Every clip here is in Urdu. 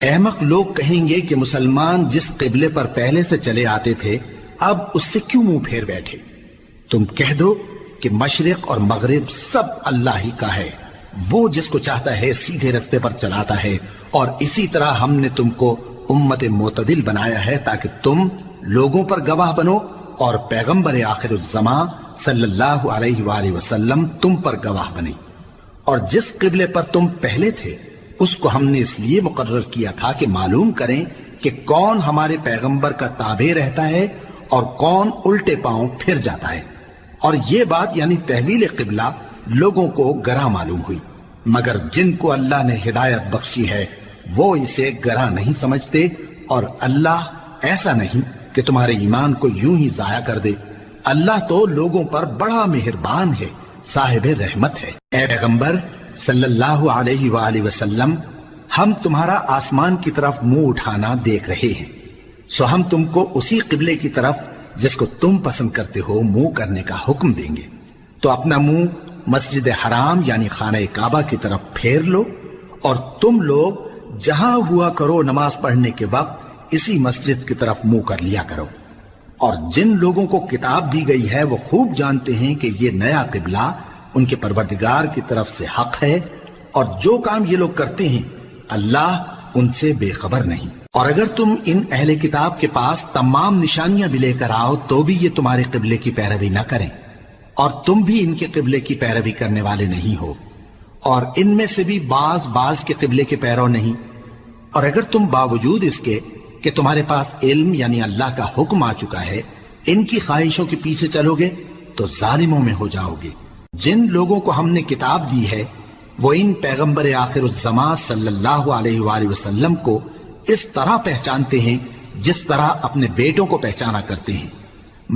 احمق لوگ کہیں گے کہ مسلمان جس قبلے پر پہلے سے چلے آتے تھے اب اس سے کیوں منہ پھیر بیٹھے؟ تم کہہ دو کہ مشرق اور مغرب سب اللہ ہی کا ہے، وہ جس کو چاہتا ہے سیدھے رستے پر چلاتا ہے، اور اسی طرح ہم نے تم کو امت معتدل بنایا ہے تاکہ تم لوگوں پر گواہ بنو اور پیغمبر آخر الزمان صلی اللہ علیہ وآلہ وسلم تم پر گواہ بنے۔ اور جس قبلے پر تم پہلے تھے اس کو ہم نے اس لیے مقرر کیا تھا کہ معلوم کریں کہ کون ہمارے پیغمبر کا تابع رہتا ہے اور کون الٹے پاؤں پھر جاتا ہے۔ اور یہ بات یعنی تحویل قبلہ لوگوں کو گراں معلوم ہوئی، مگر جن کو اللہ نے ہدایت بخشی ہے وہ اسے گراں نہیں سمجھتے، اور اللہ ایسا نہیں کہ تمہارے ایمان کو یوں ہی ضائع کر دے۔ اللہ تو لوگوں پر بڑا مہربان ہے، صاحب رحمت ہے۔ اے پیغمبر صلی اللہ علیہ وآلہ وسلم، ہم تمہارا آسمان کی طرف منہ اٹھانا دیکھ رہے ہیں، سو ہم تم کو اسی قبلے کی طرف جس کو تم پسند کرتے ہو منہ کرنے کا حکم دیں گے۔ تو اپنا منہ مسجد حرام یعنی خانہ کعبہ کی طرف پھیر لو، اور تم لوگ جہاں ہوا کرو نماز پڑھنے کے وقت اسی مسجد کی طرف منہ کر لیا کرو۔ اور جن لوگوں کو کتاب دی گئی ہے وہ خوب جانتے ہیں کہ یہ نیا قبلہ ان کے پروردگار کی طرف سے حق ہے، اور جو کام یہ لوگ کرتے ہیں اللہ ان سے بے خبر نہیں۔ اور اگر تم ان اہل کتاب کے پاس تمام نشانیاں بھی لے کر آؤ تو بھی یہ تمہارے قبلے کی پیروی نہ کریں، اور تم بھی ان کے قبلے کی پیروی کرنے والے نہیں ہو، اور ان میں سے بھی بعض کے قبلے کے پیرو نہیں۔ اور اگر تم باوجود اس کے کہ تمہارے پاس علم یعنی اللہ کا حکم آ چکا ہے ان کی خواہشوں کے پیچھے چلو گے تو ظالموں میں ہو جاؤ گے۔ جن لوگوں کو ہم نے کتاب دی ہے وہ ان پیغمبر آخر الزمان صلی اللہ علیہ وآلہ وسلم کو اس طرح پہچانتے ہیں جس طرح اپنے بیٹوں کو پہچانا کرتے ہیں،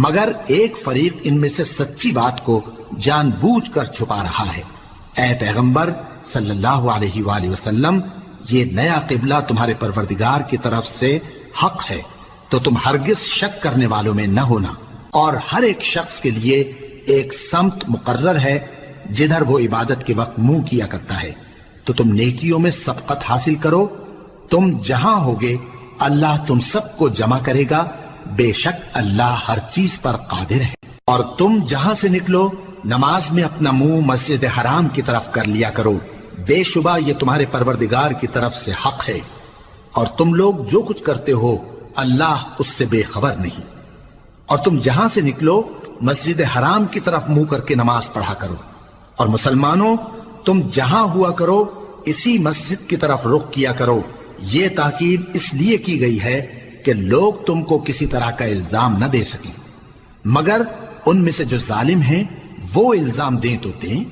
مگر ایک فریق ان میں سے سچی بات کو جان بوجھ کر چھپا رہا ہے۔ اے پیغمبر صلی اللہ علیہ وآلہ وسلم، یہ نیا قبلہ تمہارے پروردگار کی طرف سے حق ہے، تو تم ہرگز شک کرنے والوں میں نہ ہونا۔ اور ہر ایک شخص کے لیے ایک سمت مقرر ہے جدھر وہ عبادت کے وقت منہ کیا کرتا ہے، تو تم نیکیوں میں سبقت حاصل کرو۔ تم جہاں ہوگے اللہ تم سب کو جمع کرے گا، بے شک اللہ ہر چیز پر قادر ہے۔ اور تم جہاں سے نکلو نماز میں اپنا منہ مسجد حرام کی طرف کر لیا کرو، بے شبہ یہ تمہارے پروردگار کی طرف سے حق ہے، اور تم لوگ جو کچھ کرتے ہو اللہ اس سے بے خبر نہیں۔ اور تم جہاں سے نکلو مسجد حرام کی طرف منہ کر کے نماز پڑھا کرو، اور مسلمانوں تم جہاں ہوا کرو اسی مسجد کی طرف رخ کیا کرو۔ یہ تاکید اس لیے کی گئی ہے کہ لوگ تم کو کسی طرح کا الزام نہ دے سکیں، مگر ان میں سے جو ظالم ہیں وہ الزام دیں تو دیں،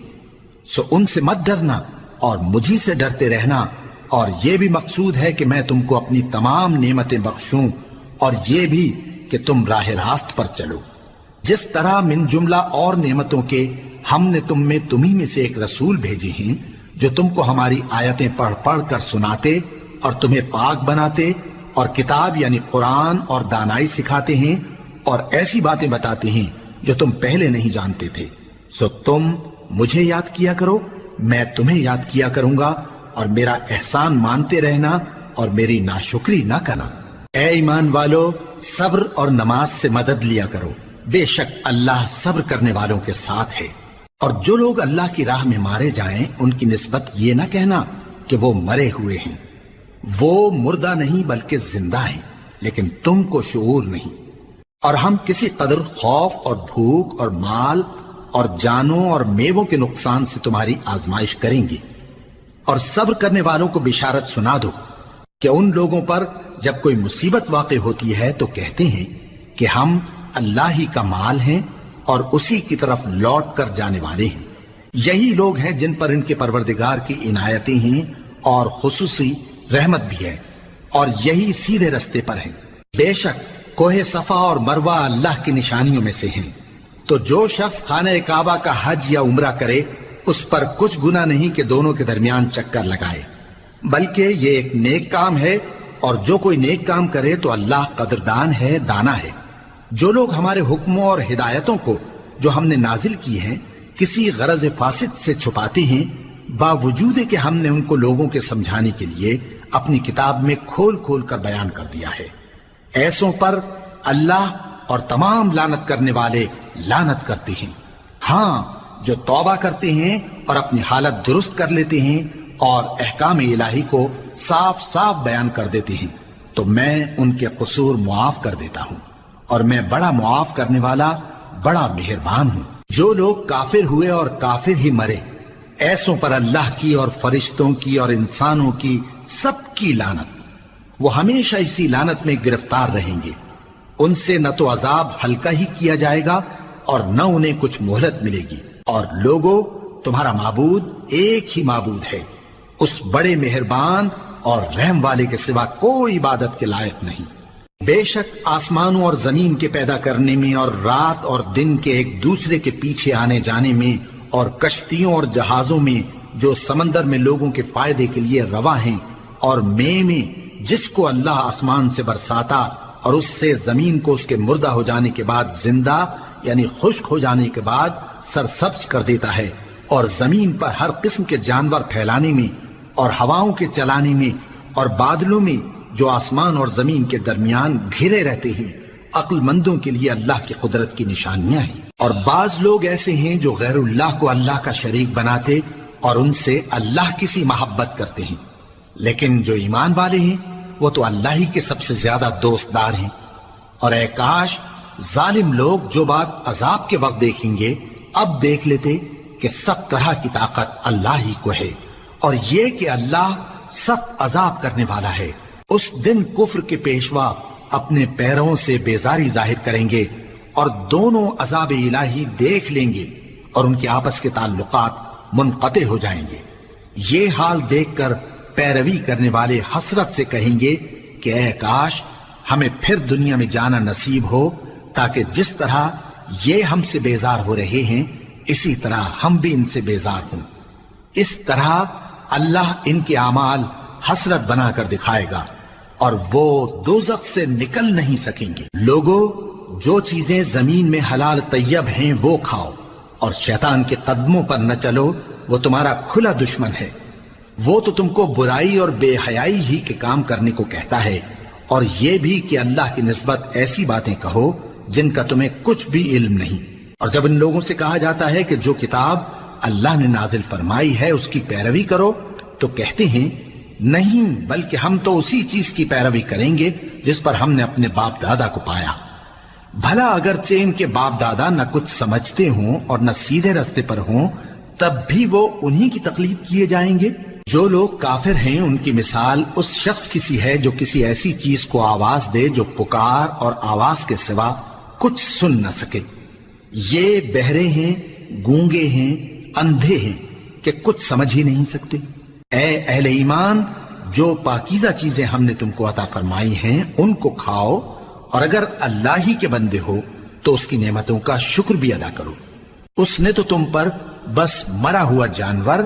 سو ان سے مت ڈرنا اور مجھی سے ڈرتے رہنا۔ اور یہ بھی مقصود ہے کہ میں تم کو اپنی تمام نعمتیں بخشوں، اور یہ بھی کہ تم راہ راست پر چلو۔ جس طرح من جملہ اور نعمتوں کے ہم نے تمہیں میں سے ایک رسول بھیجے ہیں جو تم کو ہماری آیتیں پڑھ پڑھ کر سناتے اور تمہیں پاک بناتے، اور کتاب یعنی قرآن اور دانائی سکھاتے ہیں، اور ایسی باتیں بتاتے ہیں جو تم پہلے نہیں جانتے تھے۔ سو تم مجھے یاد کیا کرو، میں تمہیں یاد کیا کروں گا، اور میرا احسان مانتے رہنا اور میری ناشکری نہ کرنا۔ اے ایمان والو، صبر اور نماز سے مدد لیا کرو، بے شک اللہ صبر کرنے والوں کے ساتھ ہے۔ اور جو لوگ اللہ کی راہ میں مارے جائیں ان کی نسبت یہ نہ کہنا کہ وہ مرے ہوئے ہیں، وہ مردہ نہیں بلکہ زندہ ہیں، لیکن تم کو شعور نہیں۔ اور ہم کسی قدر خوف اور بھوک اور مال اور جانوں اور میووں کے نقصان سے تمہاری آزمائش کریں گے، اور صبر کرنے والوں کو بشارت سنا دو کہ ان لوگوں پر جب کوئی مصیبت واقع ہوتی ہے تو کہتے ہیں کہ ہم اللہ ہی کا مال ہیں اور اسی کی طرف لوٹ کر جانے والے ہیں۔ یہی لوگ ہیں جن پر ان کے پروردگار کی عنایتیں ہیں اور خصوصی رحمت بھی ہے، اور یہی سیدھے رستے پر ہیں۔ بے شک کوہ صفا اور مروہ اللہ کی نشانیوں میں سے ہیں، تو جو شخص خانہ کعبہ کا حج یا عمرہ کرے اس پر کچھ گناہ نہیں کہ دونوں کے درمیان چکر لگائے، بلکہ یہ ایک نیک کام ہے، اور جو کوئی نیک کام کرے تو اللہ قدردان ہے، دانا ہے۔ جو لوگ ہمارے حکموں اور ہدایتوں کو جو ہم نے نازل کی ہیں کسی غرض فاسد سے چھپاتے ہیں، باوجود کہ ہم نے ان کو لوگوں کے سمجھانے کے لیے اپنی کتاب میں کھول کھول کر بیان کر دیا ہے۔ ایسوں پر اللہ اور تمام لعنت کرنے والے لعنت کرتے ہیں۔ ہاں، جو توبہ کرتے ہیں اور اپنی حالت درست کر لیتے ہیں اور احکام الہی کو صاف صاف بیان کر دیتے ہیں تو میں ان کے قصور معاف کر دیتا ہوں، اور میں بڑا معاف کرنے والا بڑا مہربان ہوں۔ جو لوگ کافر ہوئے اور کافر ہی مرے، ایسوں پر اللہ کی اور فرشتوں کی اور انسانوں کی سب کی لعنت، وہ ہمیشہ اسی لعنت میں گرفتار رہیں گے۔ ان سے نہ تو عذاب ہلکا ہی کیا جائے گا اور نہ انہیں کچھ مہلت ملے گی۔ اور لوگوں، تمہارا معبود ایک ہی معبود ہے، اس بڑے مہربان اور رحم والے کے سوا کوئی عبادت کے لائق نہیں۔ بے شک آسمانوں اور زمین کے پیدا کرنے میں اور رات اور دن کے ایک دوسرے کے پیچھے آنے جانے میں اور کشتیوں اور جہازوں میں جو سمندر میں لوگوں کے فائدے کے لیے رواں ہیں، اور میں جس کو اللہ آسمان سے برساتا اور اس سے زمین کو اس کے مردہ ہو جانے کے بعد زندہ یعنی خشک ہو جانے کے بعد سرسبز کر دیتا ہے، اور زمین پر ہر قسم کے جانور پھیلانے میں اور ہواؤں کے چلانے میں اور بادلوں میں جو آسمان اور زمین کے درمیان گھرے رہتے ہیں، عقل مندوں کے لیے اللہ کی قدرت کی نشانیاں ہیں۔ اور بعض لوگ ایسے ہیں جو غیر اللہ کو اللہ کا شریک بناتے اور ان سے اللہ کی سی محبت کرتے ہیں، لیکن جو ایمان والے ہیں وہ تو اللہ ہی کے سب سے زیادہ دوست دار ہیں۔ اور اے کاش ظالم لوگ جو بات عذاب کے وقت دیکھیں گے اب دیکھ لیتے کہ سب طرح کی طاقت اللہ ہی کو ہے، اور یہ کہ اللہ سخت عذاب کرنے والا ہے۔ اس دن کفر کے پیشوا اپنے پیروں سے بیزاری ظاہر کریں گے اور دونوں عذاب الہی دیکھ لیں گے اور ان کے آپس کے تعلقات منقطع ہو جائیں گے۔ یہ حال دیکھ کر پیروی کرنے والے حسرت سے کہیں گے کہ اے کاش ہمیں پھر دنیا میں جانا نصیب ہو، تاکہ جس طرح یہ ہم سے بیزار ہو رہے ہیں اسی طرح ہم بھی ان سے بیزار ہوں۔ اس طرح اللہ ان کے اعمال حسرت بنا کر دکھائے گا اور وہ دوزخ سے نکل نہیں سکیں گے۔ لوگوں، جو چیزیں زمین میں حلال طیب ہیں وہ کھاؤ، اور شیطان کے قدموں پر نہ چلو، وہ تمہارا کھلا دشمن ہے۔ وہ تو تم کو برائی اور بے حیائی ہی کے کام کرنے کو کہتا ہے، اور یہ بھی کہ اللہ کی نسبت ایسی باتیں کہو جن کا تمہیں کچھ بھی علم نہیں۔ اور جب ان لوگوں سے کہا جاتا ہے کہ جو کتاب اللہ نے نازل فرمائی ہے اس کی پیروی کرو، تو کہتے ہیں نہیں، بلکہ ہم تو اسی چیز کی پیروی کریں گے جس پر ہم نے اپنے باپ دادا کو پایا۔ بھلا اگرچہ ان کے باپ دادا نہ کچھ سمجھتے ہوں اور نہ سیدھے رستے پر ہوں، تب بھی وہ انہی کی تقلید کیے جائیں گے۔ جو لوگ کافر ہیں ان کی مثال اس شخص کی سی ہے جو کسی ایسی چیز کو آواز دے جو پکار اور آواز کے سوا کچھ سن نہ سکے۔ یہ بہرے ہیں، گونگے ہیں، اندھے ہیں کہ کچھ سمجھ ہی نہیں سکتے۔ اے اہل ایمان، جو پاکیزہ چیزیں ہم نے تم کو عطا فرمائی ہیں ان کو کھاؤ، اور اگر اللہ ہی کے بندے ہو تو اس کی نعمتوں کا شکر بھی ادا کرو۔ اس نے تو تم پر بس مرا ہوا جانور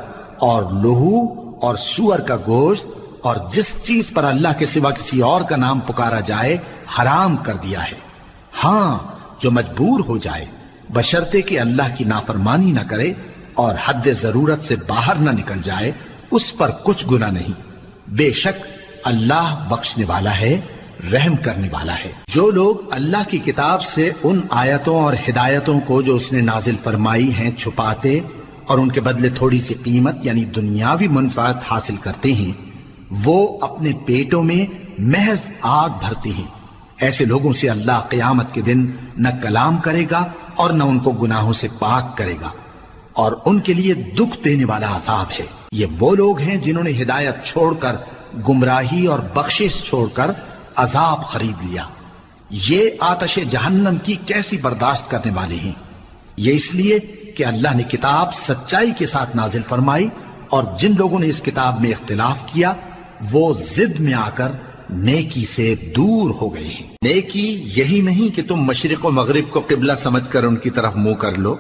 اور لہو اور سور کا گوشت اور جس چیز پر اللہ کے سوا کسی اور کا نام پکارا جائے حرام کر دیا ہے۔ ہاں، جو مجبور ہو جائے بشرطے کہ اللہ کی نافرمانی نہ کرے اور حد ضرورت سے باہر نہ نکل جائے، اس پر کچھ گناہ نہیں۔ بے شک اللہ بخشنے والا ہے، رحم کرنے والا ہے۔ جو لوگ اللہ کی کتاب سے ان آیتوں اور ہدایتوں کو جو اس نے نازل فرمائی ہیں چھپاتے اور ان کے بدلے تھوڑی سی قیمت یعنی دنیاوی منفعت حاصل کرتے ہیں، وہ اپنے پیٹوں میں محض آگ بھرتے ہیں۔ ایسے لوگوں سے اللہ قیامت کے دن نہ کلام کرے گا اور نہ ان کو گناہوں سے پاک کرے گا، اور ان کے لیے دکھ دینے والا عذاب ہے۔ یہ وہ لوگ ہیں جنہوں نے ہدایت چھوڑ کر گمراہی اور بخشش چھوڑ کر عذاب خرید لیا۔ یہ آتش جہنم کی کیسی برداشت کرنے والے ہیں۔ یہ اس لیے کہ اللہ نے کتاب سچائی کے ساتھ نازل فرمائی، اور جن لوگوں نے اس کتاب میں اختلاف کیا وہ ضد میں آ کر نیکی سے دور ہو گئے ہیں۔ نیکی یہی نہیں کہ تم مشرق و مغرب کو قبلہ سمجھ کر ان کی طرف منہ کر لو،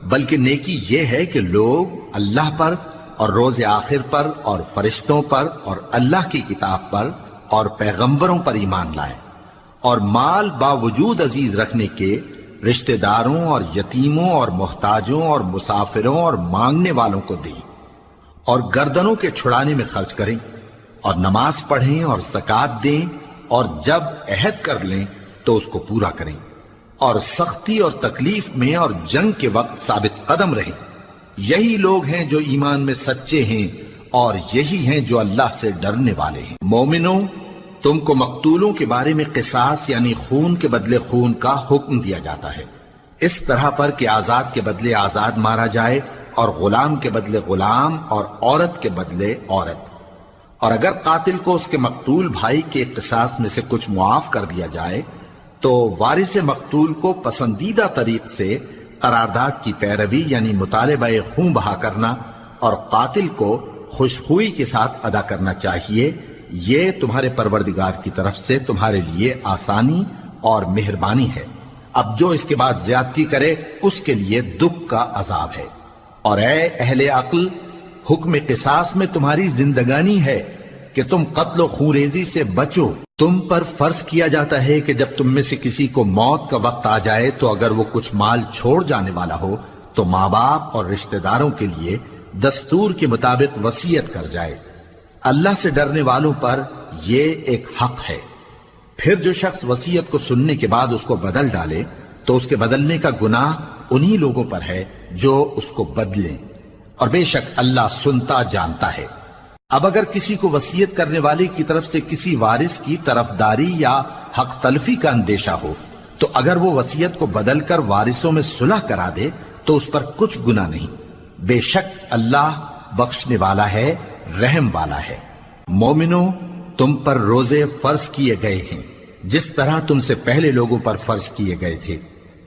بلکہ نیکی یہ ہے کہ لوگ اللہ پر اور روز آخر پر اور فرشتوں پر اور اللہ کی کتاب پر اور پیغمبروں پر ایمان لائیں، اور مال باوجود عزیز رکھنے کے رشتہ داروں اور یتیموں اور محتاجوں اور مسافروں اور مانگنے والوں کو دیں، اور گردنوں کے چھڑانے میں خرچ کریں، اور نماز پڑھیں اور زکات دیں، اور جب عہد کر لیں تو اس کو پورا کریں، اور سختی اور تکلیف میں اور جنگ کے وقت ثابت قدم رہیں۔ یہی لوگ ہیں جو ایمان میں سچے ہیں، اور یہی ہیں جو اللہ سے ڈرنے والے ہیں۔ مومنوں، تم کو مقتولوں کے بارے میں قصاص یعنی خون کے بدلے خون کا حکم دیا جاتا ہے، اس طرح پر کہ آزاد کے بدلے آزاد مارا جائے، اور غلام کے بدلے غلام، اور عورت کے بدلے عورت۔ اور اگر قاتل کو اس کے مقتول بھائی کے قصاص میں سے کچھ معاف کر دیا جائے تو وارث مقتول کو پسندیدہ طریق سے قرارداد کی پیروی یعنی مطالبہ خون بہا کرنا اور قاتل کو خوشخوئی کے ساتھ ادا کرنا چاہیے۔ یہ تمہارے پروردگار کی طرف سے تمہارے لیے آسانی اور مہربانی ہے۔ اب جو اس کے بعد زیادتی کرے اس کے لیے دکھ کا عذاب ہے۔ اور اے اہل عقل، حکم قصاص میں تمہاری زندگانی ہے کہ تم قتل و خونریزی سے بچو۔ تم پر فرض کیا جاتا ہے کہ جب تم میں سے کسی کو موت کا وقت آ جائے تو اگر وہ کچھ مال چھوڑ جانے والا ہو تو ماں باپ اور رشتہ داروں کے لیے دستور کے مطابق وصیت کر جائے۔ اللہ سے ڈرنے والوں پر یہ ایک حق ہے۔ پھر جو شخص وصیت کو سننے کے بعد اس کو بدل ڈالے تو اس کے بدلنے کا گناہ انہی لوگوں پر ہے جو اس کو بدلیں، اور بے شک اللہ سنتا جانتا ہے۔ اب اگر کسی کو وصیت کرنے والے کی طرف سے کسی وارث کی طرفداری یا حق تلفی کا اندیشہ ہو تو اگر وہ وصیت کو بدل کر وارثوں میں صلح کرا دے تو اس پر کچھ گناہ نہیں، بے شک اللہ بخشنے والا ہے، رحم والا ہے۔ مومنوں، تم پر روزے فرض کیے گئے ہیں جس طرح تم سے پہلے لوگوں پر فرض کیے گئے تھے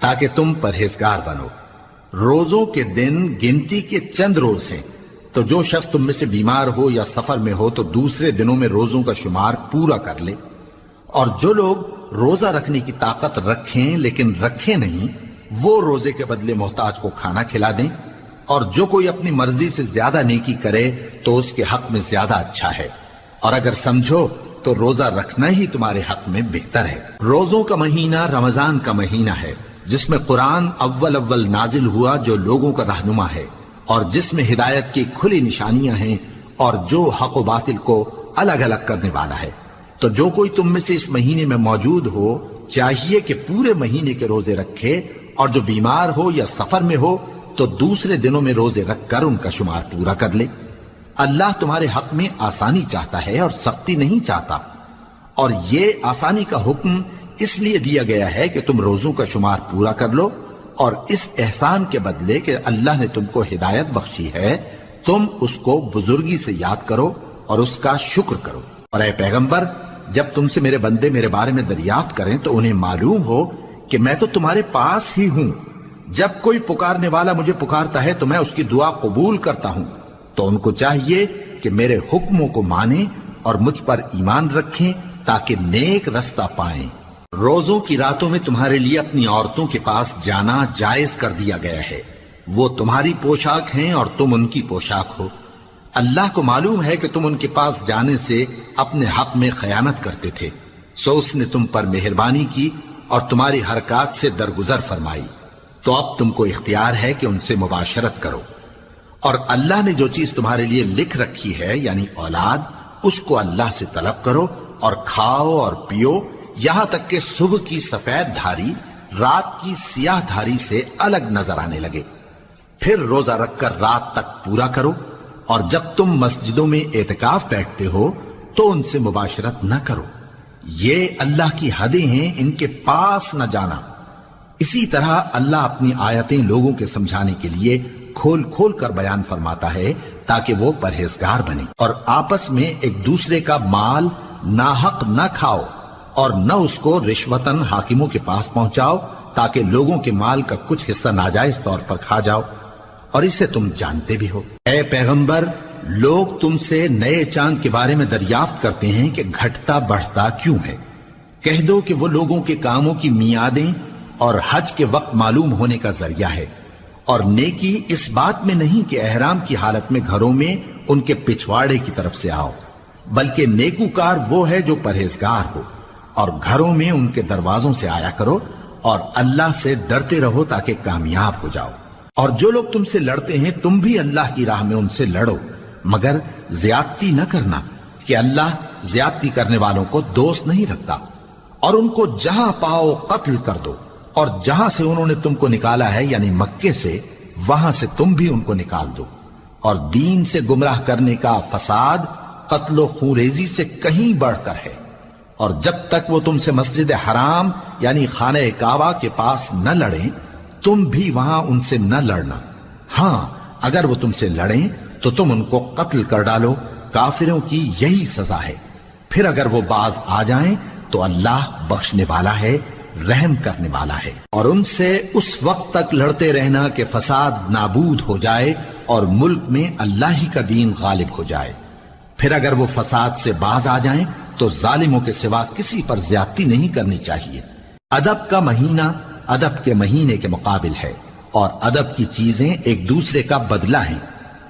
تاکہ تم پرہیزگار بنو۔ روزوں کے دن گنتی کے چند روز ہیں، تو جو شخص تم میں سے بیمار ہو یا سفر میں ہو تو دوسرے دنوں میں روزوں کا شمار پورا کر لے۔ اور جو لوگ روزہ رکھنے کی طاقت رکھیں لیکن رکھیں نہیں، وہ روزے کے بدلے محتاج کو کھانا کھلا دیں۔ اور جو کوئی اپنی مرضی سے زیادہ نیکی کرے تو اس کے حق میں زیادہ اچھا ہے، اور اگر سمجھو تو روزہ رکھنا ہی تمہارے حق میں بہتر ہے۔ روزوں کا مہینہ رمضان کا مہینہ ہے جس میں قرآن اول نازل ہوا جو لوگوں کا رہنما ہے اور جس میں ہدایت کی کھلی نشانیاں ہیں اور جو حق و باطل کو الگ الگ کرنے والا ہے۔ تو جو کوئی تم میں سے اس مہینے میں موجود ہو چاہیے کہ پورے مہینے کے روزے رکھے، اور جو بیمار ہو یا سفر میں ہو تو دوسرے دنوں میں روزے رکھ کر ان کا شمار پورا کر لے۔ اللہ تمہارے حق میں آسانی چاہتا ہے اور سختی نہیں چاہتا، اور یہ آسانی کا حکم اس لیے دیا گیا ہے کہ تم روزوں کا شمار پورا کر لو، اور اس احسان کے بدلے کہ اللہ نے تم کو ہدایت بخشی ہے تم اس کو بزرگی سے یاد کرو اور اس کا شکر کرو۔ اور اے پیغمبر، جب تم سے میرے بندے میرے بارے میں دریافت کریں تو انہیں معلوم ہو کہ میں تو تمہارے پاس ہی ہوں۔ جب کوئی پکارنے والا مجھے پکارتا ہے تو میں اس کی دعا قبول کرتا ہوں، تو ان کو چاہیے کہ میرے حکموں کو مانیں اور مجھ پر ایمان رکھیں تاکہ نیک رستہ پائیں۔ روزوں کی راتوں میں تمہارے لیے اپنی عورتوں کے پاس جانا جائز کر دیا گیا ہے، وہ تمہاری پوشاک ہیں اور تم ان کی پوشاک ہو۔ اللہ کو معلوم ہے کہ تم ان کے پاس جانے سے اپنے حق میں خیانت کرتے تھے، سو اس نے تم پر مہربانی کی اور تمہاری حرکات سے درگزر فرمائی، تو اب تم کو اختیار ہے کہ ان سے مباشرت کرو۔ اور اللہ نے جو چیز تمہارے لیے لکھ رکھی ہے یعنی اولاد، اس کو اللہ سے طلب کرو اور کھاؤ اور پیو یہاں تک کہ صبح کی سفید دھاری رات کی سیاہ دھاری سے الگ نظر آنے لگے، پھر روزہ رکھ کر رات تک پورا کرو۔ اور جب تم مسجدوں میں اعتکاف بیٹھتے ہو تو ان سے مباشرت نہ کرو، یہ اللہ کی حدیں ہیں، ان کے پاس نہ جانا۔ اسی طرح اللہ اپنی آیتیں لوگوں کے سمجھانے کے لیے کھول کھول کر بیان فرماتا ہے تاکہ وہ پرہیزگار بنے۔ اور آپس میں ایک دوسرے کا مال ناحق نہ کھاؤ اور نہ اس کو رشوتاً حاکموں کے پاس پہنچاؤ تاکہ لوگوں کے مال کا کچھ حصہ ناجائز طور پر کھا جاؤ، اور اسے تم جانتے بھی ہو۔ اے پیغمبر، لوگ تم سے نئے چاند کے بارے میں دریافت کرتے ہیں کہ گھٹتا بڑھتا کیوں ہے۔ کہہ دو کہ وہ لوگوں کے کاموں کی میعادیں اور حج کے وقت معلوم ہونے کا ذریعہ ہے، اور نیکی اس بات میں نہیں کہ احرام کی حالت میں گھروں میں ان کے پچھواڑے کی طرف سے آؤ، بلکہ نیکوکار وہ ہے جو پرہیزگار ہو، اور گھروں میں ان کے دروازوں سے آیا کرو اور اللہ سے ڈرتے رہو تاکہ کامیاب ہو جاؤ۔ اور جو لوگ تم سے لڑتے ہیں تم بھی اللہ کی راہ میں ان سے لڑو، مگر زیادتی نہ کرنا، کہ اللہ زیادتی کرنے والوں کو دوست نہیں رکھتا، اور ان کو جہاں پاؤ قتل کر دو، اور جہاں سے انہوں نے تم کو نکالا ہے یعنی مکے سے، وہاں سے تم بھی ان کو نکال دو۔ اور دین سے گمراہ کرنے کا فساد قتل و خونریزی سے کہیں بڑھ کر ہے، اور جب تک وہ تم سے مسجد حرام یعنی خانہ کعبہ کے پاس نہ لڑیں تم بھی وہاں ان سے نہ لڑنا۔ ہاں اگر وہ تم سے لڑیں تو تم ان کو قتل کر ڈالو، کافروں کی یہی سزا ہے۔ پھر اگر وہ باز آ جائیں تو اللہ بخشنے والا ہے، رحم کرنے والا ہے۔ اور ان سے اس وقت تک لڑتے رہنا کہ فساد نابود ہو جائے اور ملک میں اللہ ہی کا دین غالب ہو جائے۔ پھر اگر وہ فساد سے باز آ جائیں تو ظالموں کے سوا کسی پر زیادتی نہیں کرنی چاہیے۔ ادب کا مہینہ ادب کے مہینے کے مقابل ہے، اور ادب کی چیزیں ایک دوسرے کا بدلہ ہیں۔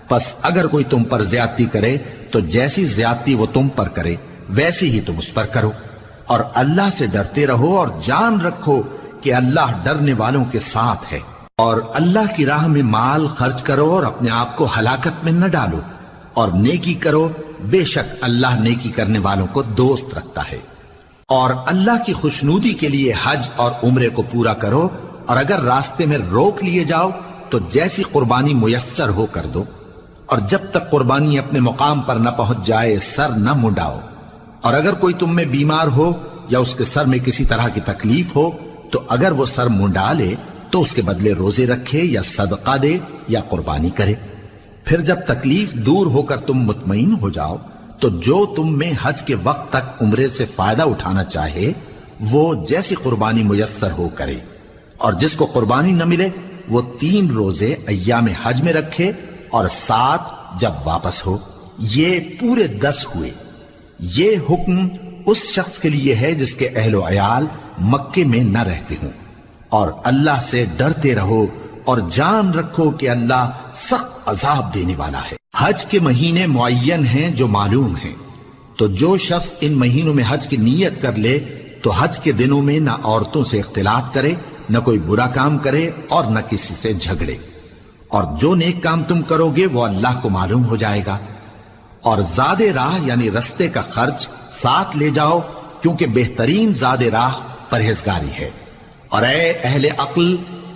پس اگر کوئی تم پر زیادتی کرے تو جیسی زیادتی وہ تم پر کرے ویسی ہی تم اس پر کرو، اور اللہ سے ڈرتے رہو اور جان رکھو کہ اللہ ڈرنے والوں کے ساتھ ہے۔ اور اللہ کی راہ میں مال خرچ کرو اور اپنے آپ کو ہلاکت میں نہ ڈالو، اور نیکی کرو، بے شک اللہ نیکی کرنے والوں کو دوست رکھتا ہے۔ اور اللہ کی خوشنودی کے لیے حج اور عمرے کو پورا کرو، اور اگر راستے میں روک لیے جاؤ تو جیسی قربانی میسر ہو کر دو، اور جب تک قربانی اپنے مقام پر نہ پہنچ جائے سر نہ منڈاؤ۔ اور اگر کوئی تم میں بیمار ہو یا اس کے سر میں کسی طرح کی تکلیف ہو تو اگر وہ سر منڈا لے تو اس کے بدلے روزے رکھے یا صدقہ دے یا قربانی کرے۔ پھر جب تکلیف دور ہو کر تم مطمئن ہو جاؤ تو جو تم میں حج کے وقت تک عمرے سے فائدہ اٹھانا چاہے وہ جیسی قربانی میسر ہو کرے، اور جس کو قربانی نہ ملے وہ 3 روزے ایام حج میں رکھے اور 7 جب واپس ہو، یہ پورے 10 ہوئے۔ یہ حکم اس شخص کے لیے ہے جس کے اہل و عیال مکے میں نہ رہتے ہوں۔ اور اللہ سے ڈرتے رہو اور جان رکھو کہ اللہ سخت عذاب دینے والا ہے۔ حج کے مہینے معین ہیں جو معلوم ہیں، تو جو شخص ان مہینوں میں حج کی نیت کر لے تو حج کے دنوں میں نہ عورتوں سے اختلاط کرے، نہ کوئی برا کام کرے اور نہ کسی سے جھگڑے۔ اور جو نیک کام تم کرو گے وہ اللہ کو معلوم ہو جائے گا۔ اور زاد راہ یعنی رستے کا خرچ ساتھ لے جاؤ، کیونکہ بہترین زاد راہ پرہیزگاری ہے۔ اور اے اہل عقل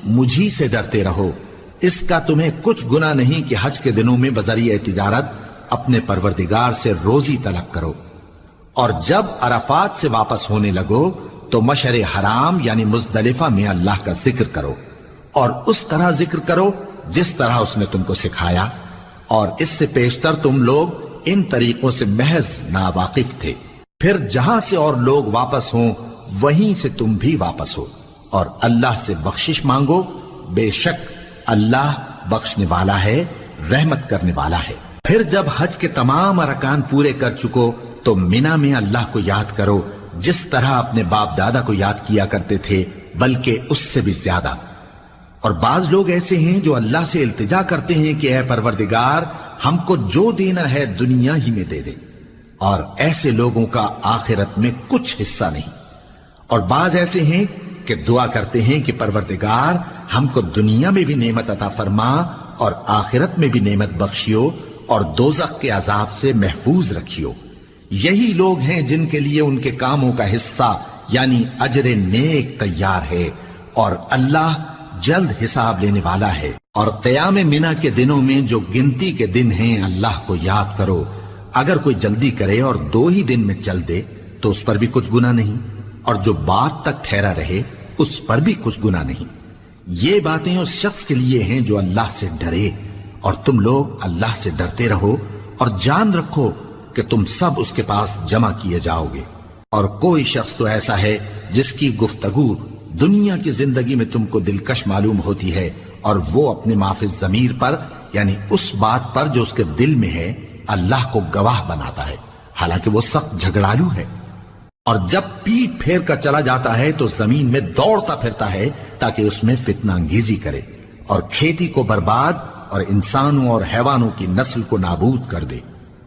مجھی سے ڈرتے رہو، اس کا تمہیں کچھ گناہ نہیں کہ حج کے دنوں میں بذریعہ تجارت اپنے پروردگار سے روزی طلب کرو۔ اور جب عرفات سے واپس ہونے لگو تو مشعر حرام یعنی مزدلفہ میں اللہ کا ذکر کرو، اور اس طرح ذکر کرو جس طرح اس نے تم کو سکھایا، اور اس سے پیشتر تم لوگ ان طریقوں سے محض ناواقف تھے۔ پھر جہاں سے اور لوگ واپس ہوں وہیں سے تم بھی واپس ہو، اور اللہ سے بخشش مانگو، بے شک اللہ بخشنے والا ہے، رحمت کرنے والا ہے۔ پھر جب حج کے تمام ارکان پورے کر چکو تو مینا میں اللہ کو یاد کرو جس طرح اپنے باپ دادا کو یاد کیا کرتے تھے، بلکہ اس سے بھی زیادہ۔ اور بعض لوگ ایسے ہیں جو اللہ سے التجا کرتے ہیں کہ اے پروردگار ہم کو جو دینا ہے دنیا ہی میں دے دے، اور ایسے لوگوں کا آخرت میں کچھ حصہ نہیں۔ اور بعض ایسے ہیں کہ دعا کرتے ہیں کہ پروردگار ہم کو دنیا میں بھی نعمت عطا فرما اور آخرت میں بھی نعمت بخشیو اور دوزخ کے عذاب سے محفوظ رکھیو۔ یہی لوگ ہیں جن کے لیے ان کے کاموں کا حصہ یعنی اجر نیک تیار ہے، اور اللہ جلد حساب لینے والا ہے۔ اور قیام منا کے دنوں میں جو گنتی کے دن ہیں اللہ کو یاد کرو، اگر کوئی جلدی کرے اور 2 ہی دن میں چل دے تو اس پر بھی کچھ گناہ نہیں، اور جو بات تک ٹھہرا رہے اس پر بھی کچھ گناہ نہیں۔ یہ باتیں اس شخص کے لیے ہیں جو اللہ سے ڈرے، اور تم لوگ اللہ سے ڈرتے رہو اور جان رکھو کہ تم سب اس کے پاس جمع کیے جاؤ گے۔ اور کوئی شخص تو ایسا ہے جس کی گفتگو دنیا کی زندگی میں تم کو دلکش معلوم ہوتی ہے، اور وہ اپنے معافی ضمیر پر یعنی اس بات پر جو اس کے دل میں ہے اللہ کو گواہ بناتا ہے، حالانکہ وہ سخت جھگڑالو ہے۔ اور جب پیٹ پھیر کر چلا جاتا ہے تو زمین میں دوڑتا پھرتا ہے تاکہ اس میں فتنہ انگیزی کرے اور کھیتی کو برباد اور انسانوں اور حیوانوں کی نسل کو نابود کر دے،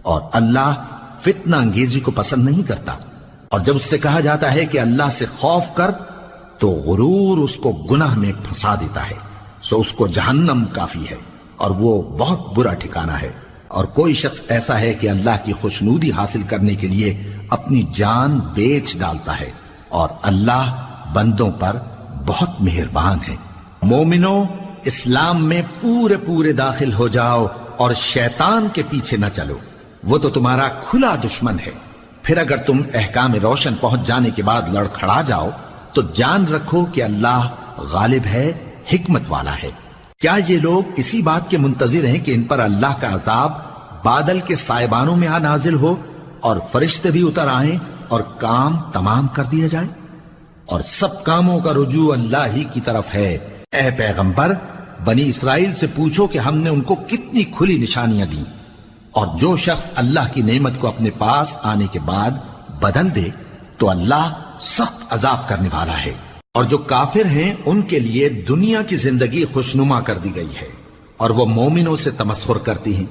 اور اللہ فتنہ انگیزی کو پسند نہیں کرتا۔ اور جب اس سے کہا جاتا ہے کہ اللہ سے خوف کر تو غرور اس کو گناہ میں پھنسا دیتا ہے، سو اس کو جہنم کافی ہے اور وہ بہت برا ٹھکانہ ہے۔ اور کوئی شخص ایسا ہے کہ اللہ کی خوشنودی حاصل کرنے کے لیے اپنی جان بیچ ڈالتا ہے، اور اللہ بندوں پر بہت مہربان ہے۔ مومنوں، اسلام میں پورے پورے داخل ہو جاؤ اور شیطان کے پیچھے نہ چلو، وہ تو تمہارا کھلا دشمن ہے۔ پھر اگر تم احکام روشن پہنچ جانے کے بعد لڑکھڑا جاؤ تو جان رکھو کہ اللہ غالب ہے، حکمت والا ہے۔ کیا یہ لوگ اسی بات کے منتظر ہیں کہ ان پر اللہ کا عذاب بادل کے سائبانوں میں آ نازل ہو اور فرشتے بھی اتر آئیں اور کام تمام کر دیا جائے؟ اور سب کاموں کا رجوع اللہ ہی کی طرف ہے۔ اے پیغمبر، بنی اسرائیل سے پوچھو کہ ہم نے ان کو کتنی کھلی نشانیاں دیں، اور جو شخص اللہ کی نعمت کو اپنے پاس آنے کے بعد بدل دے تو اللہ سخت عذاب کرنے والا ہے۔ اور جو کافر ہیں ان کے لیے دنیا کی زندگی خوشنما کر دی گئی ہے، اور وہ مومنوں سے تمسخر کرتی ہیں،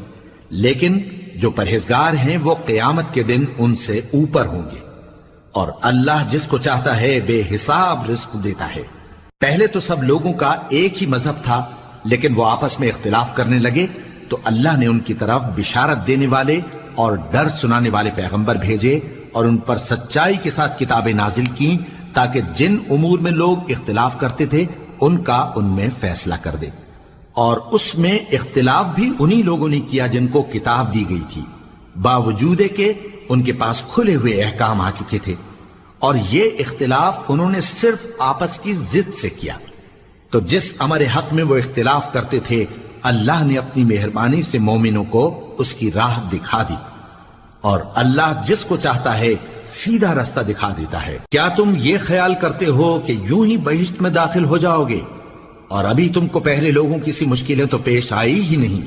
لیکن جو پرہیزگار ہیں وہ قیامت کے دن ان سے اوپر ہوں گے۔ اور اللہ جس کو چاہتا ہے بے حساب رزق دیتا ہے۔ پہلے تو سب لوگوں کا ایک ہی مذہب تھا، لیکن وہ آپس میں اختلاف کرنے لگے تو اللہ نے ان کی طرف بشارت دینے والے اور ڈر سنانے والے پیغمبر بھیجے، اور ان پر سچائی کے ساتھ کتابیں نازل کی تاکہ جن امور میں لوگ اختلاف کرتے تھے ان کا ان میں فیصلہ کر دے۔ اور اس میں اختلاف بھی انہی لوگوں نے کیا جن کو کتاب دی گئی تھی، باوجود کہ ان کے پاس کھلے ہوئے احکام آ چکے تھے، اور یہ اختلاف انہوں نے صرف آپس کی ضد سے کیا۔ تو جس امر حق میں وہ اختلاف کرتے تھے اللہ نے اپنی مہربانی سے مومنوں کو اس کی راہ دکھا دی، اور اللہ جس کو چاہتا ہے سیدھا رستہ دکھا دیتا ہے۔ کیا تم یہ خیال کرتے ہو کہ یوں ہی بہشت میں داخل ہو جاؤ گے، اور ابھی تم کو پہلے لوگوں کی سی مشکلیں تو پیش آئی ہی نہیں؟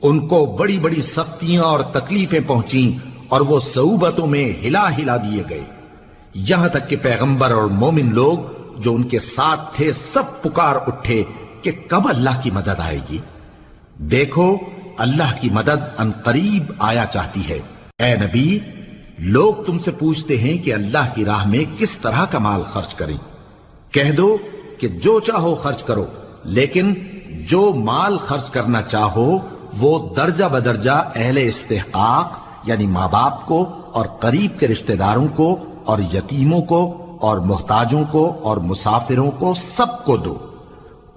ان کو بڑی بڑی سختیاں اور تکلیفیں پہنچیں، اور وہ صعوبتوں میں ہلا ہلا دیے گئے، یہاں تک کہ پیغمبر اور مومن لوگ جو ان کے ساتھ تھے سب پکار اٹھے کہ کب اللہ کی مدد آئے گی۔ دیکھو اللہ کی مدد ان قریب آیا چاہتی ہے۔ اے نبی، لوگ تم سے پوچھتے ہیں کہ اللہ کی راہ میں کس طرح کا مال خرچ کریں۔ کہہ دو کہ جو چاہو خرچ کرو، لیکن جو مال خرچ کرنا چاہو وہ درجہ بدرجہ اہل استحقاق یعنی ماں باپ کو اور قریب کے رشتہ داروں کو اور یتیموں کو اور محتاجوں کو اور مسافروں کو سب کو دو،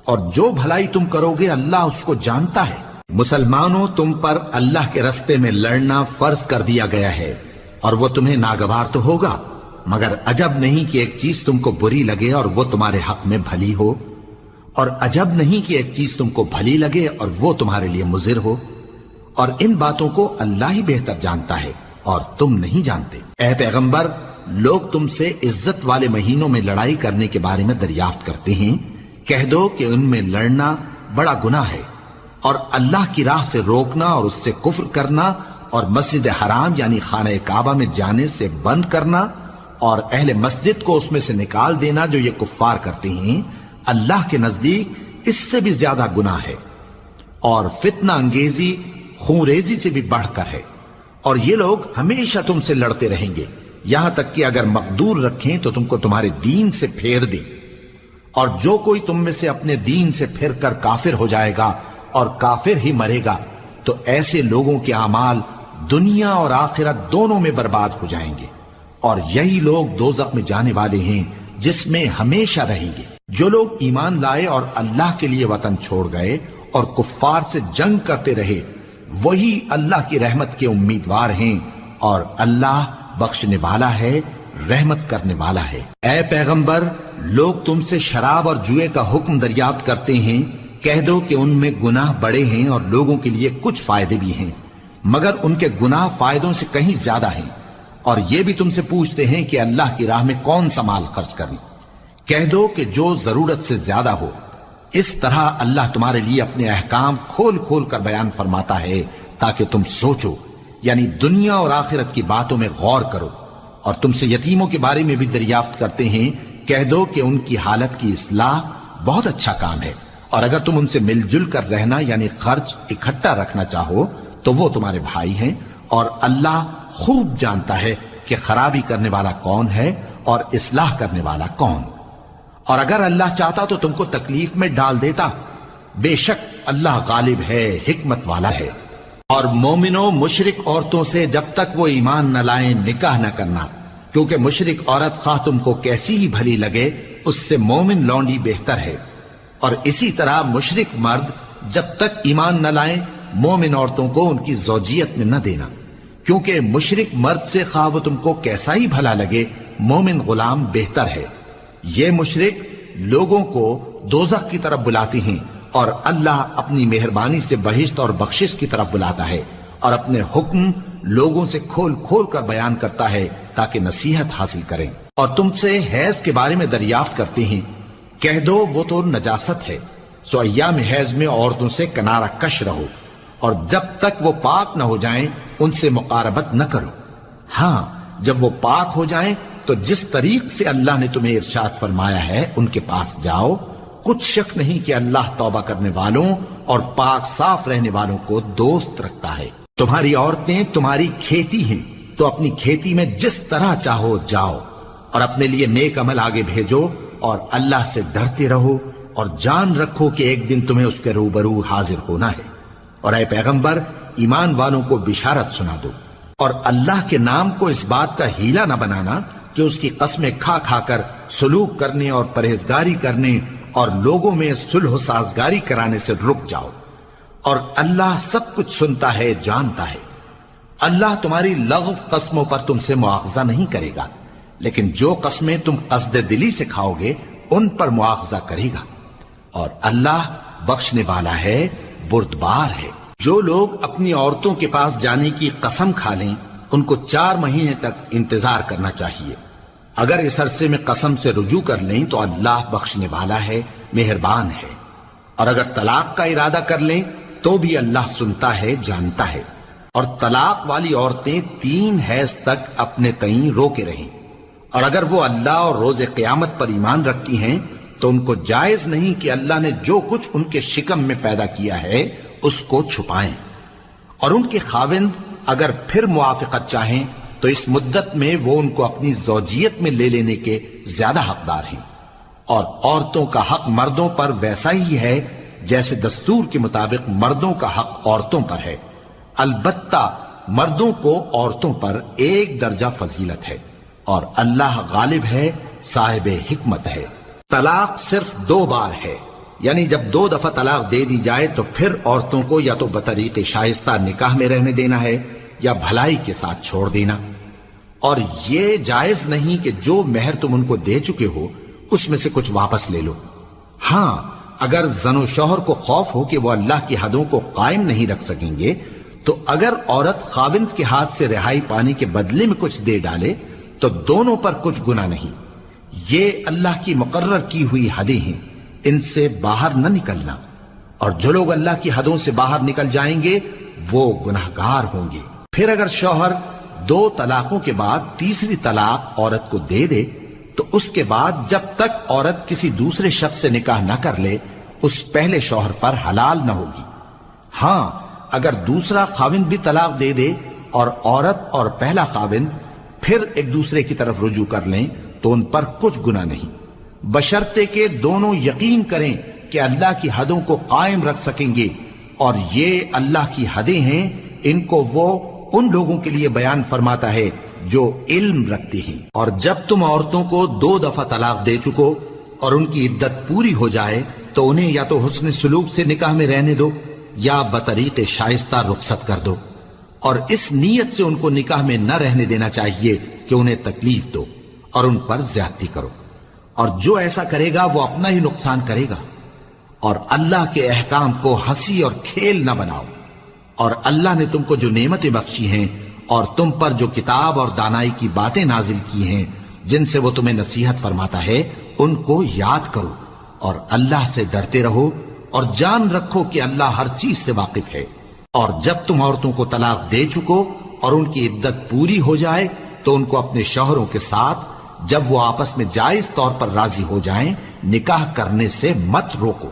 اور جو بھلائی تم کرو گے اللہ اس کو جانتا ہے۔ مسلمانوں، تم پر اللہ کے رستے میں لڑنا فرض کر دیا گیا ہے، اور وہ تمہیں ناگوار تو ہوگا، مگر عجب نہیں کہ ایک چیز تم کو بری لگے اور وہ تمہارے حق میں بھلی ہو، اور عجب نہیں کہ ایک چیز تم کو بھلی لگے اور وہ تمہارے لیے مضر ہو، اور ان باتوں کو اللہ ہی بہتر جانتا ہے اور تم نہیں جانتے۔ اے پیغمبر، لوگ تم سے عزت والے مہینوں میں لڑائی کرنے کے بارے میں دریافت کرتے ہیں، کہہ دو کہ ان میں لڑنا بڑا گناہ ہے، اور اللہ کی راہ سے روکنا اور اس سے کفر کرنا اور مسجد حرام یعنی خانہ کعبہ میں جانے سے بند کرنا اور اہل مسجد کو اس میں سے نکال دینا جو یہ کفار کرتے ہیں، اللہ کے نزدیک اس سے بھی زیادہ گناہ ہے، اور فتنہ انگیزی خونریزی سے بھی بڑھ کر ہے۔ اور یہ لوگ ہمیشہ تم سے لڑتے رہیں گے، یہاں تک کہ اگر مقدور رکھیں تو تم کو تمہارے دین سے پھیر دیں، اور جو کوئی تم میں سے اپنے دین سے پھر کر کافر ہو جائے گا اور کافر ہی مرے گا تو ایسے لوگوں کے اعمال دنیا اور آخرت دونوں میں برباد ہو جائیں گے، اور یہی لوگ دوزخ میں جانے والے ہیں جس میں ہمیشہ رہیں گے۔ جو لوگ ایمان لائے اور اللہ کے لیے وطن چھوڑ گئے اور کفار سے جنگ کرتے رہے وہی اللہ کی رحمت کے امیدوار ہیں، اور اللہ بخشنے والا ہے، رحمت کرنے والا ہے۔ اے پیغمبر، لوگ تم سے شراب اور جوئے کا حکم دریافت کرتے ہیں، کہہ دو کہ ان میں گناہ بڑے ہیں اور لوگوں کے لیے کچھ فائدے بھی ہیں، مگر ان کے گناہ فائدوں سے کہیں زیادہ ہیں۔ اور یہ بھی تم سے پوچھتے ہیں کہ اللہ کی راہ میں کون سا مال خرچ کریں، کہہ دو کہ جو ضرورت سے زیادہ ہو۔ اس طرح اللہ تمہارے لیے اپنے احکام کھول کھول کر بیان فرماتا ہے تاکہ تم سوچو، یعنی دنیا اور آخرت کی باتوں میں غور کرو۔ اور تم سے یتیموں کے بارے میں بھی دریافت کرتے ہیں، کہہ دو کہ ان کی حالت کی اصلاح بہت اچھا کام ہے، اور اگر تم ان سے مل جل کر رہنا یعنی خرچ اکٹھا رکھنا چاہو تو وہ تمہارے بھائی ہیں، اور اللہ خوب جانتا ہے کہ خرابی کرنے والا کون ہے اور اصلاح کرنے والا کون۔ اور اگر اللہ چاہتا تو تم کو تکلیف میں ڈال دیتا، بے شک اللہ غالب ہے، حکمت والا ہے۔ اور مومنوں مشرک عورتوں سے جب تک وہ ایمان نہ لائیں نکاح نہ کرنا، کیونکہ مشرک عورت خواہ تم کو کیسی ہی بھلی لگے اس سے مومن لونڈی بہتر ہے، اور اسی طرح مشرک مرد جب تک ایمان نہ لائیں مومن عورتوں کو ان کی زوجیت میں نہ دینا، کیونکہ مشرک مرد سے خواہ وہ تم کو کیسا ہی بھلا لگے مومن غلام بہتر ہے۔ یہ مشرک لوگوں کو دوزخ کی طرف بلاتی ہیں، اور اللہ اپنی مہربانی سے بہشت اور بخشش کی طرف بلاتا ہے، اور اپنے حکم لوگوں سے کھول کھول کر بیان کرتا ہے تاکہ نصیحت حاصل کریں۔ اور تم سے حیض کے بارے میں دریافت کرتے ہیں، کہہ دو وہ تو نجاست ہے، سو ایام حیض میں عورتوں سے کنارہ کش رہو، اور جب تک وہ پاک نہ ہو جائیں ان سے مقاربت نہ کرو۔ ہاں جب وہ پاک ہو جائیں تو جس طریق سے اللہ نے تمہیں ارشاد فرمایا ہے ان کے پاس جاؤ، کچھ شک نہیں کہ اللہ توبہ کرنے والوں اور پاک صاف رہنے والوں کو دوست رکھتا ہے۔ تمہاری عورتیں تمہاری کھیتی ہیں، تو اپنی کھیتی میں جس طرح چاہو جاؤ، اور اپنے لیے نیک عمل آگے بھیجو، اور اللہ سے ڈرتے رہو، اور جان رکھو کہ ایک دن تمہیں اس کے روبرو حاضر ہونا ہے۔ اور اے پیغمبر ایمان والوں کو بشارت سنا دو، اور اللہ کے نام کو اس بات کا ہیلہ نہ بنانا کہ اس کی قسمیں کھا کھا کر سلوک کرنے اور پرہیزگاری کرنے اور لوگوں میں صلح و سازگاری کرانے سے رک جاؤ، اور اللہ سب کچھ سنتا ہے جانتا ہے۔ اللہ تمہاری لغو قسموں پر تم سے مواخذہ نہیں کرے گا، لیکن جو قسمیں تم قصد دلی سے کھاؤ گے ان پر مواخذہ کرے گا، اور اللہ بخشنے والا ہے بردبار ہے۔ جو لوگ اپنی عورتوں کے پاس جانے کی قسم کھا لیں ان کو 4 مہینے تک انتظار کرنا چاہیے، اگر اس عرصے میں قسم سے رجوع کر لیں تو اللہ بخشنے والا ہے مہربان ہے، اور اگر طلاق کا ارادہ کر لیں تو بھی اللہ سنتا ہے جانتا ہے۔ اور طلاق والی عورتیں 3 حیض تک اپنے تئیں روکے رہیں، اور اگر وہ اللہ اور روز قیامت پر ایمان رکھتی ہیں تو ان کو جائز نہیں کہ اللہ نے جو کچھ ان کے شکم میں پیدا کیا ہے اس کو چھپائیں، اور ان کے خاوند اگر پھر موافقت چاہیں تو اس مدت میں وہ ان کو اپنی زوجیت میں لے لینے کے زیادہ حقدار ہیں۔ اور عورتوں کا حق مردوں پر ویسا ہی ہے جیسے دستور کے مطابق مردوں کا حق عورتوں پر ہے، البتہ مردوں کو عورتوں پر 1 درجہ فضیلت ہے، اور اللہ غالب ہے صاحب حکمت ہے۔ طلاق صرف 2 بار ہے، یعنی جب 2 دفعہ طلاق دے دی جائے تو پھر عورتوں کو یا تو بطریق شائستہ نکاح میں رہنے دینا ہے یا بھلائی کے ساتھ چھوڑ دینا، اور یہ جائز نہیں کہ جو مہر تم ان کو دے چکے ہو اس میں سے کچھ واپس لے لو۔ ہاں اگر زن و شوہر کو خوف ہو کہ وہ اللہ کی حدوں کو قائم نہیں رکھ سکیں گے تو اگر عورت خاوند کے ہاتھ سے رہائی پانے کے بدلے میں کچھ دے ڈالے تو دونوں پر کچھ گناہ نہیں، یہ اللہ کی مقرر کی ہوئی حدیں ہیں، ان سے باہر نہ نکلنا، اور جو لوگ اللہ کی حدوں سے باہر نکل جائیں گے وہ گناہگار ہوں گے۔ پھر اگر شوہر 2 طلاقوں کے بعد تیسری طلاق عورت کو دے دے تو اس کے بعد جب تک عورت کسی دوسرے شخص سے نکاح نہ کر لے اس پہلے شوہر پر حلال نہ ہوگی۔ ہاں اگر دوسرا خاوند بھی طلاق دے دے اور عورت اور پہلا خاوند پھر ایک دوسرے کی طرف رجوع کر لیں تو ان پر کچھ گناہ نہیں، بشرطے کہ دونوں یقین کریں کہ اللہ کی حدوں کو قائم رکھ سکیں گے، اور یہ اللہ کی حدیں ہیں، ان کو وہ ان لوگوں کے لیے بیان فرماتا ہے جو علم رکھتے ہیں۔ اور جب تم عورتوں کو 2 دفعہ طلاق دے چکو اور ان کی عدت پوری ہو جائے تو انہیں یا تو حسن سلوک سے نکاح میں رہنے دو یا بطریق شائستہ رخصت کر دو، اور اس نیت سے ان کو نکاح میں نہ رہنے دینا چاہیے کہ انہیں تکلیف دو اور ان پر زیادتی کرو، اور جو ایسا کرے گا وہ اپنا ہی نقصان کرے گا۔ اور اللہ کے احکام کو ہنسی اور کھیل نہ بناؤ، اور اللہ نے تم کو جو نعمتیں بخشی ہیں اور تم پر جو کتاب اور دانائی کی باتیں نازل کی ہیں جن سے وہ تمہیں نصیحت فرماتا ہے ان کو یاد کرو، اور اللہ سے ڈرتے رہو، اور جان رکھو کہ اللہ ہر چیز سے واقف ہے۔ اور جب تم عورتوں کو طلاق دے چکو اور ان کی عدت پوری ہو جائے تو ان کو اپنے شوہروں کے ساتھ جب وہ آپس میں جائز طور پر راضی ہو جائیں نکاح کرنے سے مت روکو۔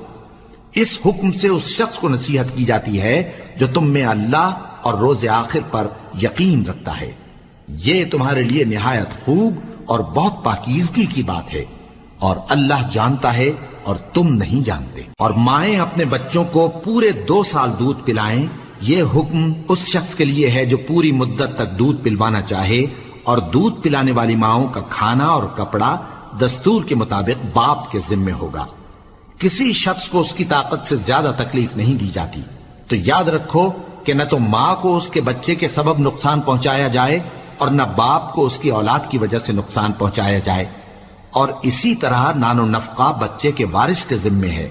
اس حکم سے اس شخص کو نصیحت کی جاتی ہے جو تم میں اللہ اور روز آخر پر یقین رکھتا ہے، یہ تمہارے لیے نہایت خوب اور بہت پاکیزگی کی بات ہے، اور اللہ جانتا ہے اور تم نہیں جانتے۔ اور مائیں اپنے بچوں کو پورے 2 سال دودھ پلائیں یہ حکم اس شخص کے لیے ہے جو پوری مدت تک دودھ پلوانا چاہے، اور دودھ پلانے والی ماؤں کا کھانا اور کپڑا دستور کے مطابق باپ کے ذمے ہوگا۔ کسی شخص کو اس کی طاقت سے زیادہ تکلیف نہیں دی جاتی، تو یاد رکھو کہ نہ تو ماں کو اس کے بچے کے سبب نقصان پہنچایا جائے اور نہ باپ کو اس کی اولاد کی وجہ سے نقصان پہنچایا جائے، اور اسی طرح نان و نفقہ بچے کے وارث کے ذمے ہے۔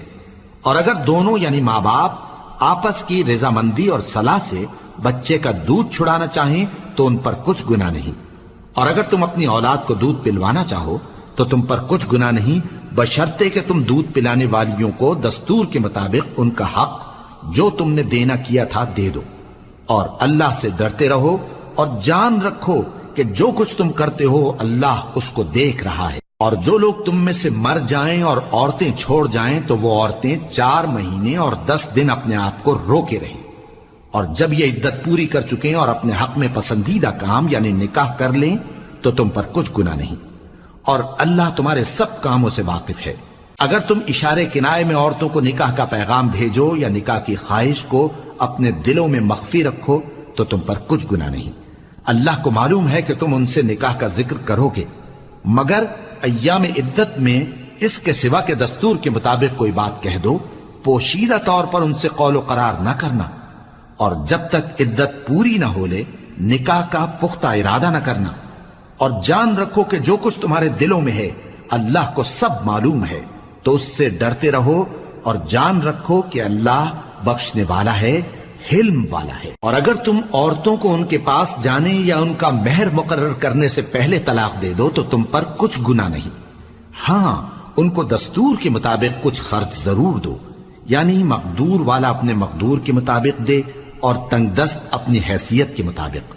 اور اگر دونوں یعنی ماں باپ آپس کی رضامندی اور صلاح سے بچے کا دودھ چھڑانا چاہیں تو ان پر کچھ گناہ نہیں، اور اگر تم اپنی اولاد کو دودھ پلوانا چاہو تو تم پر کچھ گناہ نہیں، بشرطے کہ تم دودھ پلانے والیوں کو دستور کے مطابق ان کا حق جو تم نے دینا کیا تھا دے دو، اور اللہ سے ڈرتے رہو اور جان رکھو کہ جو کچھ تم کرتے ہو اللہ اس کو دیکھ رہا ہے۔ اور جو لوگ تم میں سے مر جائیں اور عورتیں چھوڑ جائیں تو وہ عورتیں 4 مہینے اور 10 دن اپنے آپ کو روکے رہیں، اور جب یہ عدت پوری کر چکیں اور اپنے حق میں پسندیدہ کام یعنی نکاح کر لیں تو تم پر کچھ گناہ نہیں، اور اللہ تمہارے سب کاموں سے واقف ہے۔ اگر تم اشارے کنائے میں عورتوں کو نکاح کا پیغام بھیجو یا نکاح کی خواہش کو اپنے دلوں میں مخفی رکھو تو تم پر کچھ گناہ نہیں۔ اللہ کو معلوم ہے کہ تم ان سے نکاح کا ذکر کرو گے، مگر ایام عدت میں اس کے سوا کے دستور کے مطابق کوئی بات کہہ دو، پوشیدہ طور پر ان سے قول و قرار نہ کرنا، اور جب تک عدت پوری نہ ہو لے نکاح کا پختہ ارادہ نہ کرنا، اور جان رکھو کہ جو کچھ تمہارے دلوں میں ہے اللہ کو سب معلوم ہے، تو اس سے ڈرتے رہو اور جان رکھو کہ اللہ بخشنے والا ہے، حلم والا ہے۔ اور اگر تم عورتوں کو ان کے پاس جانے یا ان کا مہر مقرر کرنے سے پہلے طلاق دے دو تو تم پر کچھ گناہ نہیں، ہاں ان کو دستور کے مطابق کچھ خرچ ضرور دو، یعنی مقدور والا اپنے مقدور کے مطابق دے اور تنگ دست اپنی حیثیت کے مطابق۔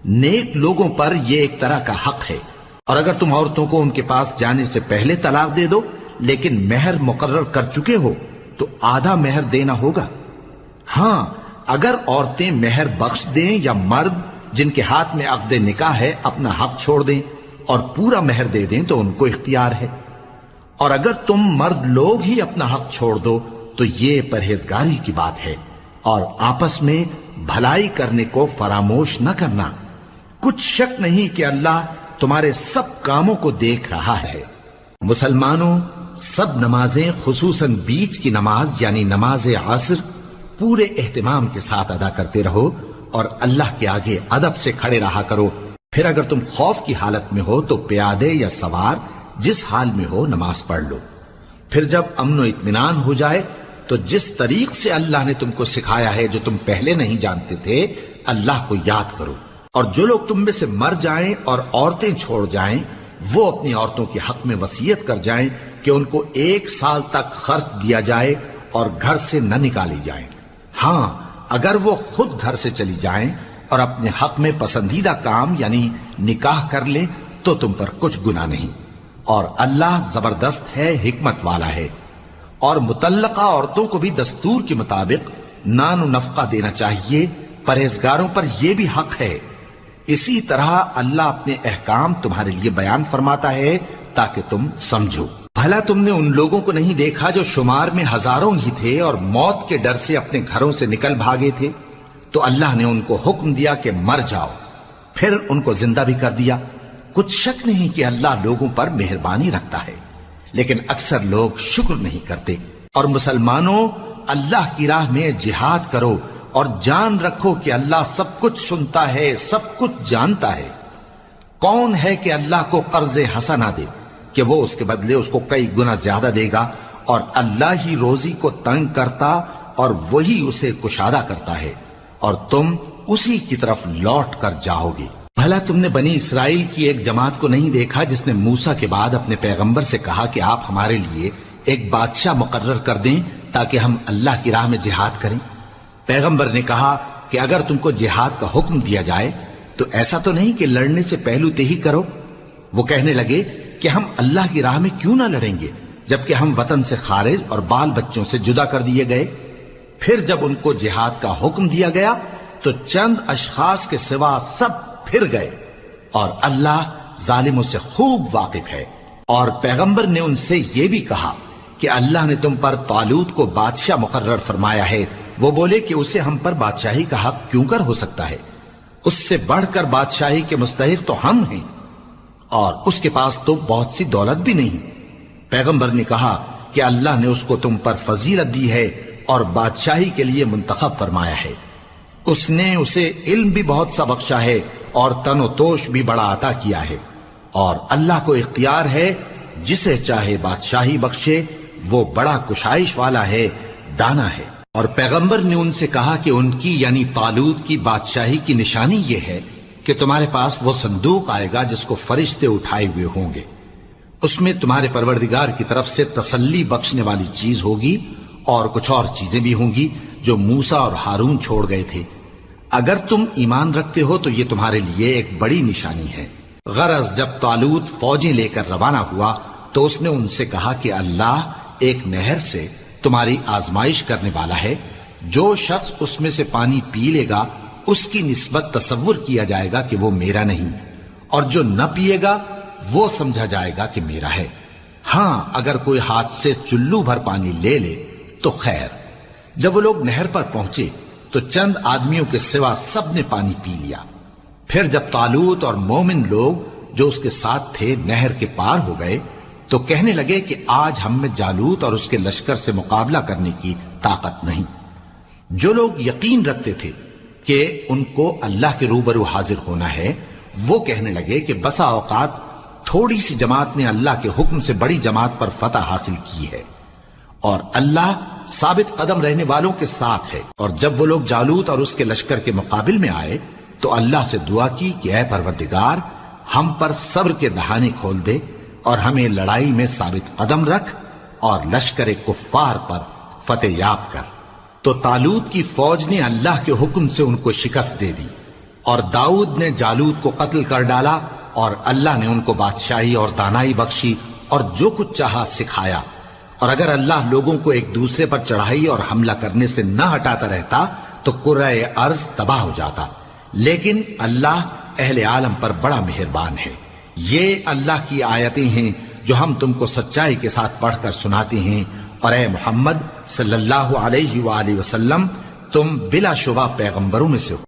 نیک لوگوں پر یہ ایک طرح کا حق ہے۔ اور اگر تم عورتوں کو ان کے پاس جانے سے پہلے طلاق دے دو لیکن مہر مقرر کر چکے ہو تو آدھا مہر دینا ہوگا، ہاں اگر عورتیں مہر بخش دیں یا مرد جن کے ہاتھ میں عقد نکاح ہے اپنا حق چھوڑ دیں اور پورا مہر دے دیں تو ان کو اختیار ہے۔ اور اگر تم مرد لوگ ہی اپنا حق چھوڑ دو تو یہ پرہیزگاری کی بات ہے، اور آپس میں بھلائی کرنے کو فراموش نہ کرنا، کچھ شک نہیں کہ اللہ تمہارے سب کاموں کو دیکھ رہا ہے۔ مسلمانوں، سب نمازیں خصوصاً بیچ کی نماز یعنی نماز عصر پورے اہتمام کے ساتھ ادا کرتے رہو اور اللہ کے آگے ادب سے کھڑے رہا کرو۔ پھر اگر تم خوف کی حالت میں ہو تو پیادے یا سوار جس حال میں ہو نماز پڑھ لو۔ پھر جب امن و اطمینان ہو جائے تو جس طریق سے اللہ نے تم کو سکھایا ہے جو تم پہلے نہیں جانتے تھے اللہ کو یاد کرو۔ اور جو لوگ تم میں سے مر جائیں اور عورتیں چھوڑ جائیں وہ اپنی عورتوں کے حق میں وصیت کر جائیں کہ ان کو 1 سال تک خرچ دیا جائے اور گھر سے نہ نکالی جائیں، ہاں اگر وہ خود گھر سے چلی جائیں اور اپنے حق میں پسندیدہ کام یعنی نکاح کر لیں تو تم پر کچھ گناہ نہیں، اور اللہ زبردست ہے، حکمت والا ہے۔ اور مطلقہ عورتوں کو بھی دستور کے مطابق نان و نفقہ دینا چاہیے، پرہیزگاروں پر یہ بھی حق ہے۔ اسی طرح اللہ اپنے احکام تمہارے لیے بیان فرماتا ہے تاکہ تم سمجھو۔ بھلا تم نے ان لوگوں کو نہیں دیکھا جو شمار میں ہزاروں ہی تھے اور موت کے ڈر سے اپنے گھروں سے نکل بھاگے تھے، تو اللہ نے ان کو حکم دیا کہ مر جاؤ، پھر ان کو زندہ بھی کر دیا۔ کچھ شک نہیں کہ اللہ لوگوں پر مہربانی رکھتا ہے، لیکن اکثر لوگ شکر نہیں کرتے۔ اور مسلمانوں، اللہ کی راہ میں جہاد کرو اور جان رکھو کہ اللہ سب کچھ سنتا ہے، سب کچھ جانتا ہے۔ کون ہے کہ اللہ کو قرض حسنہ دے کہ وہ اس کے بدلے اس کو کئی گنا زیادہ دے گا، اور اللہ ہی روزی کو تنگ کرتا اور وہی اسے کشادہ کرتا ہے، اور تم اسی کی طرف لوٹ کر جاؤ گے۔ بھلا تم نے بنی اسرائیل کی ایک جماعت کو نہیں دیکھا جس نے موسیٰ کے بعد اپنے پیغمبر سے کہا کہ آپ ہمارے لیے ایک بادشاہ مقرر کر دیں تاکہ ہم اللہ کی راہ میں جہاد کریں؟ پیغمبر نے کہا کہ اگر تم کو جہاد کا حکم دیا جائے تو ایسا تو نہیں کہ لڑنے سے پہلو تہی کرو۔ وہ کہنے لگے کہ ہم اللہ کی راہ میں کیوں نہ لڑیں گے جبکہ ہم وطن سے خارج اور بال بچوں سے جدا کر دیے گئے۔ پھر جب ان کو جہاد کا حکم دیا گیا تو چند اشخاص کے سوا سب پھر گئے، اور اللہ ظالموں سے خوب واقف ہے۔ اور پیغمبر نے ان سے یہ بھی کہا کہ اللہ نے تم پر طالوت کو بادشاہ مقرر فرمایا ہے، وہ بولے کہ اسے ہم پر بادشاہی کا حق کیوں کر ہو سکتا ہے؟ اس سے بڑھ کر بادشاہی کے مستحق تو ہم ہیں، اور اس کے پاس تو بہت سی دولت بھی نہیں۔ پیغمبر نے کہا کہ اللہ نے اس کو تم پر فضیلت دی ہے اور بادشاہی کے لیے منتخب فرمایا ہے۔ اس نے اسے علم بھی بہت سا بخشا ہے اور تن و توش بھی بڑا عطا کیا ہے، اور اللہ کو اختیار ہے جسے چاہے بادشاہی بخشے، وہ بڑا کشائش والا ہے، دانا ہے۔ اور پیغمبر نے ان سے کہا کہ ان کی یعنی طالوت کی بادشاہی کی نشانی یہ ہے کہ تمہارے پاس وہ صندوق آئے گا جس کو فرشتے اٹھائے ہوئے ہوں گے، اس میں تمہارے پروردگار کی طرف سے تسلی بخشنے والی چیز ہوگی اور کچھ اور چیزیں بھی ہوں گی جو موسیٰ اور ہارون چھوڑ گئے تھے۔ اگر تم ایمان رکھتے ہو تو یہ تمہارے لیے ایک بڑی نشانی ہے۔ غرض جب طالوت فوجیں لے کر روانہ ہوا تو اس نے ان سے کہا کہ اللہ ایک نہر سے تمہاری آزمائش کرنے والا ہے، جو شخص اس میں سے پانی پی لے گا اس کی نسبت تصور کیا جائے گا کہ وہ میرا نہیں، اور جو نہ پیے گا وہ سمجھا جائے گا کہ میرا ہے۔ ہاں اگر کوئی ہاتھ سے چلو بھر پانی لے لے تو خیر۔ جب وہ لوگ نہر پر پہنچے تو چند آدمیوں کے سوا سب نے پانی پی لیا۔ پھر جب طالوت اور مومن لوگ جو اس کے ساتھ تھے نہر کے پار ہو گئے تو کہنے لگے کہ آج ہم میں جالوت اور اس کے لشکر سے مقابلہ کرنے کی طاقت نہیں۔ جو لوگ یقین رکھتے تھے کہ ان کو اللہ کے روبرو حاضر ہونا ہے، وہ کہنے لگے کہ بسا اوقات تھوڑی سی جماعت نے اللہ کے حکم سے بڑی جماعت پر فتح حاصل کی ہے، اور اللہ ثابت قدم رہنے والوں کے ساتھ ہے۔ اور جب وہ لوگ جالوت اور اس کے لشکر کے مقابل میں آئے تو اللہ سے دعا کی کہ اے پروردگار، ہم پر صبر کے دہانے کھول دے اور ہمیں لڑائی میں ثابت قدم رکھ اور لشکر کفار پر فتح یاب کر۔ تو طالوت کی فوج نے اللہ کے حکم سے ان کو شکست دے دی، اور داؤد نے جالوت کو قتل کر ڈالا، اور اللہ نے ان کو بادشاہی اور دانائی بخشی اور جو کچھ چاہا سکھایا۔ اور اگر اللہ لوگوں کو ایک دوسرے پر چڑھائی اور حملہ کرنے سے نہ ہٹاتا رہتا تو کرۂ ارض تباہ ہو جاتا، لیکن اللہ اہل عالم پر بڑا مہربان ہے۔ یہ اللہ کی آیتیں ہیں جو ہم تم کو سچائی کے ساتھ پڑھ کر سناتے ہیں، اور اے محمد صلی اللہ علیہ وآلہ وسلم تم بلا شبہ پیغمبروں میں سے ہو۔